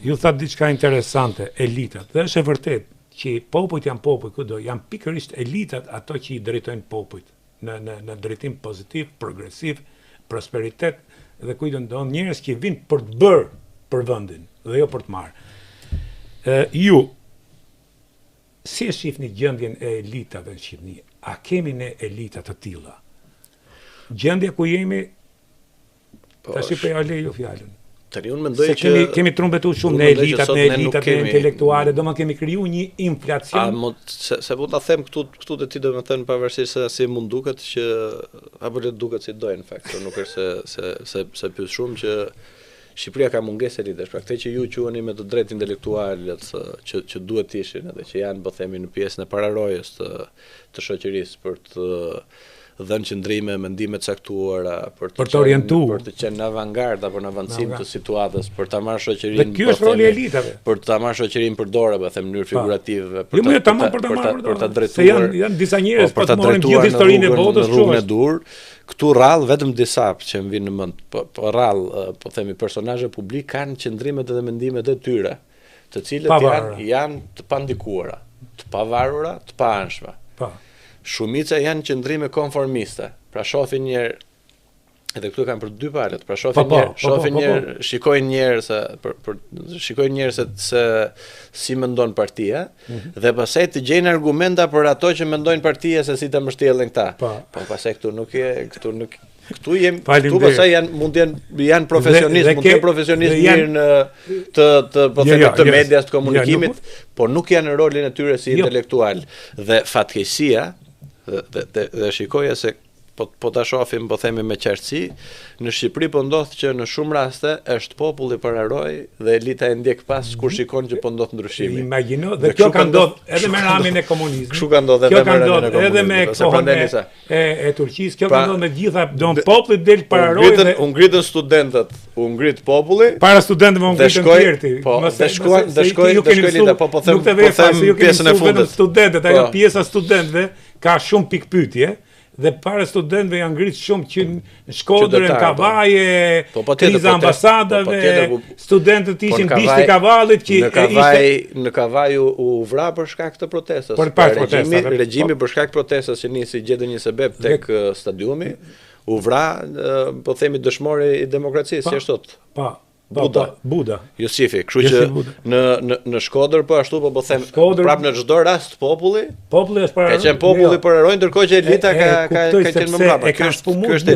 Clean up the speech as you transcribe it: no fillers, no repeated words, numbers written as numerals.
Ju thatë diçka interesante, elitat. Dhe është e vërtet që popujt janë popuj kudo, janë pikërisht elitat ato që i drejtojnë popujt në drejtim pozitiv, progresiv, prosperitet dhe kujtë ndonë njerëz që vinë për të bërë për vendin dhe jo për të marrë. Ju si e shihni gjendjen e elitave në Shqipëri? A kemi ne elita të tilla? Gjendja ku jemi tash po ja lej ju fjalën. Tani unë mendoj që kemi trumbetuar shumë në elitat, në intelektuale, domethënë kemi krijuar një inflacion. Se po ta them këtu te ti domethënë pavarësisht se si mund duket që apo le duket si do në fakt, nuk është se pyet shumë që Shqipëria ka mungesë elitesh, pra këtë që ju quheni me të drejtë intelektualët që duhet të ishin edhe që janë po themi në pjesën e pararojës të shoqërisë për të dhënë qëndrime, mendime të caktuara për të orientuar, për të qenë në avangard apo në avancim të situatës, për ta marrë shoqërinë. Dhe ky është roli i elitave. Për ta marrë shoqërinë për dorë, po them në mënyrë figurative, për ta drejtuar. Se janë disa njerëz për të marrë gjithë historinë e botës rrugën e dur. Këtu rrallë vetëm disa që më vinë në mend, po rrallë, po themi personazhe publik kanë qëndrimet dhe mendimet e tyre, të cilët janë të pandikuara, të pavarura, të paanshme. Shumica janë qëndrime konformiste. Pra shohin njerë, edhe këtu kanë për dy palët, pra shohin njerë, shikojnë njerë se si mendon partia, dhe pastaj të gjejnë argumenta për ato që mendojnë partia se si të mbështjellin këta. Po pastaj këtu pastaj janë profesionistë, mund të jenë profesionistë mirë në të medias të komunikimit, por nuk janë në rolin e tyre si intelektual. Dhe fatkeqësia dhe shikoja se po ta shohim, po themi me qartësi, në Shqipëri po ndodh që në shumë raste është populli pararoj dhe elita e ndjek pas kur shikon që po ndodh ndryshimi. Imagjino, dhe kjo ka ndodh edhe me ramin e komunizmit. Kështu ka ndodh edhe me ramin e komunizmit. Edhe me kohën e Turqisë, kjo ka ndodh me gjitha, populli del pararoj dhe u ngritën studentët, u ngrit populli. Para studentëve u ngritën tjerë. Po, dhe shkoi elita, po them pjesën e fundit. Studentët, ajo pjesa studentëve ka shumë pikpyetje. Dhe para studentëve janë ngritë shumë që në Shkodër, në Kavaje, kriza ambasadave, studentët ishin bishti Kavallit që në Kavaj u vra për shkak të protestës. Regjimi për shkak protestës që nisi gjetën një sebeb tek stadiumi, u vra, po themi dëshmori i demokracisë, si është thot. Buda. Josifi, kështu që në Shkodër po ashtu po them prapë në çdo rast populli është para. Ka qenë populli pararoj ndërkohë që elita ka qenë më mbrapa. Kjo është